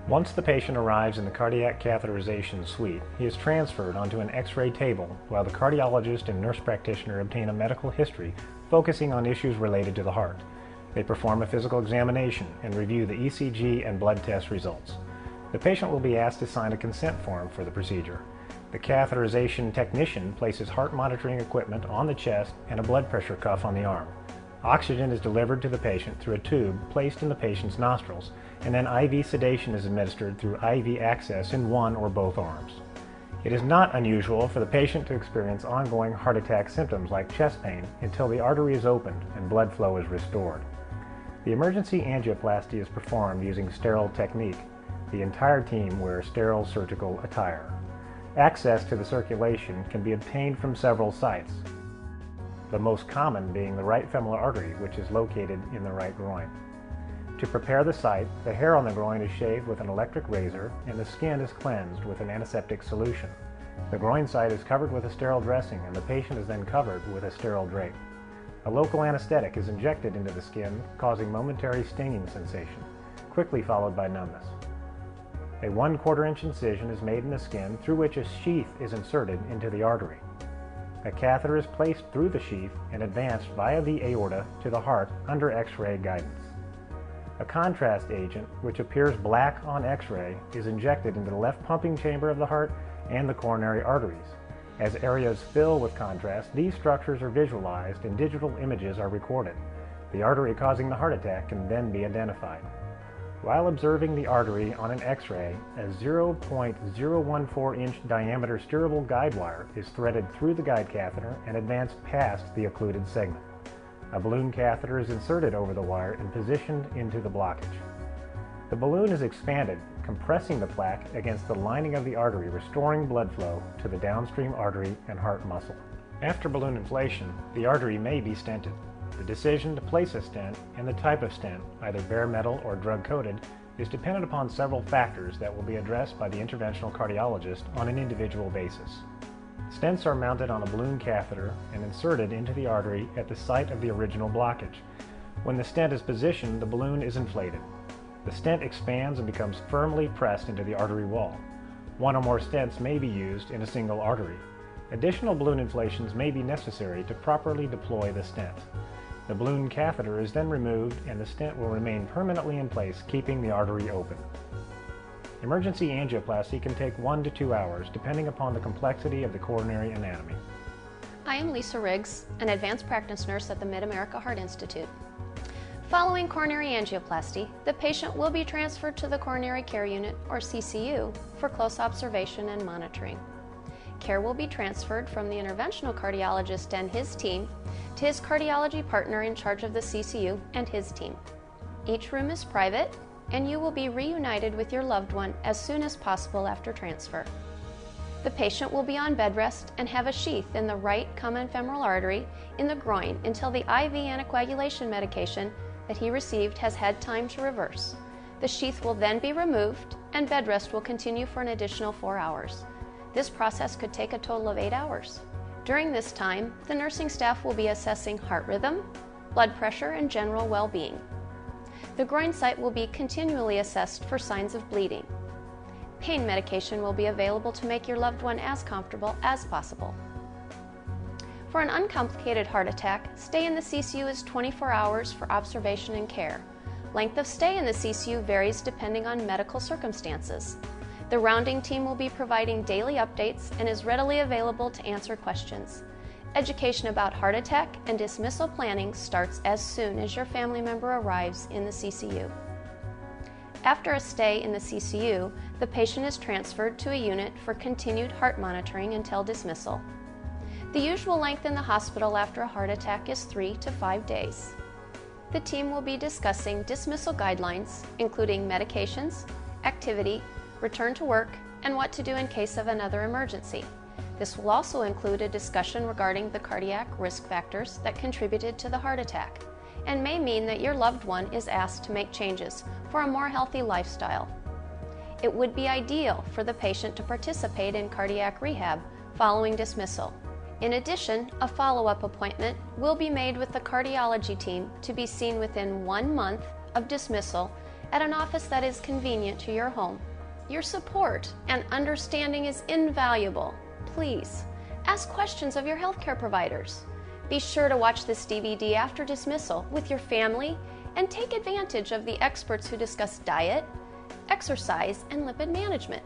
Once the patient arrives in the cardiac catheterization suite, he is transferred onto an X-ray table while the cardiologist and nurse practitioner obtain a medical history focusing on issues related to the heart. They perform a physical examination and review the ECG and blood test results. The patient will be asked to sign a consent form for the procedure. The catheterization technician places heart monitoring equipment on the chest and a blood pressure cuff on the arm. Oxygen is delivered to the patient through a tube placed in the patient's nostrils, and then IV sedation is administered through IV access in one or both arms. It is not unusual for the patient to experience ongoing heart attack symptoms like chest pain until the artery is opened and blood flow is restored. The emergency angioplasty is performed using sterile technique. The entire team wears sterile surgical attire. Access to the circulation can be obtained from several sites, the most common being the right femoral artery, which is located in the right groin. To prepare the site, the hair on the groin is shaved with an electric razor and the skin is cleansed with an antiseptic solution. The groin site is covered with a sterile dressing and the patient is then covered with a sterile drape. A local anesthetic is injected into the skin, causing momentary stinging sensation, quickly followed by numbness. A 1/4 inch incision is made in the skin through which a sheath is inserted into the artery. A catheter is placed through the sheath and advanced via the aorta to the heart under X-ray guidance. A contrast agent, which appears black on X-ray, is injected into the left pumping chamber of the heart and the coronary arteries. As areas fill with contrast, these structures are visualized and digital images are recorded. The artery causing the heart attack can then be identified. While observing the artery on an X-ray, a 0.014 inch diameter steerable guide wire is threaded through the guide catheter and advanced past the occluded segment. A balloon catheter is inserted over the wire and positioned into the blockage. The balloon is expanded, compressing the plaque against the lining of the artery, restoring blood flow to the downstream artery and heart muscle. After balloon inflation, the artery may be stented. The decision to place a stent and the type of stent, either bare metal or drug-coated, is dependent upon several factors that will be addressed by the interventional cardiologist on an individual basis. Stents are mounted on a balloon catheter and inserted into the artery at the site of the original blockage. When the stent is positioned, the balloon is inflated. The stent expands and becomes firmly pressed into the artery wall. One or more stents may be used in a single artery. Additional balloon inflations may be necessary to properly deploy the stent. The balloon catheter is then removed and the stent will remain permanently in place, keeping the artery open. Emergency angioplasty can take 1 to 2 hours, depending upon the complexity of the coronary anatomy. I am Lisa Riggs, an advanced practice nurse at the Mid-America Heart Institute. Following coronary angioplasty, the patient will be transferred to the Coronary Care Unit, or CCU, for close observation and monitoring. Care will be transferred from the interventional cardiologist and his team to his cardiology partner in charge of the CCU and his team. Each room is private, and you will be reunited with your loved one as soon as possible after transfer. The patient will be on bed rest and have a sheath in the right common femoral artery in the groin until the IV anticoagulation medication that he received has had time to reverse. The sheath will then be removed and bed rest will continue for an additional 4 hours. This process could take a total of 8 hours. During this time, the nursing staff will be assessing heart rhythm, blood pressure, and general well-being. The groin site will be continually assessed for signs of bleeding. Pain medication will be available to make your loved one as comfortable as possible. For an uncomplicated heart attack, stay in the CCU is 24 hours for observation and care. Length of stay in the CCU varies depending on medical circumstances. The rounding team will be providing daily updates and is readily available to answer questions. Education about heart attack and dismissal planning starts as soon as your family member arrives in the CCU. After a stay in the CCU, the patient is transferred to a unit for continued heart monitoring until dismissal. The usual length in the hospital after a heart attack is 3 to 5 days. The team will be discussing dismissal guidelines, including medications, activity, return to work, and what to do in case of another emergency. This will also include a discussion regarding the cardiac risk factors that contributed to the heart attack, and may mean that your loved one is asked to make changes for a more healthy lifestyle. It would be ideal for the patient to participate in cardiac rehab following dismissal. In addition, a follow-up appointment will be made with the cardiology team to be seen within 1 month of dismissal at an office that is convenient to your home. Your support and understanding is invaluable. Please ask questions of your healthcare providers. Be sure to watch this DVD after dismissal with your family and take advantage of the experts who discuss diet, exercise, and lipid management.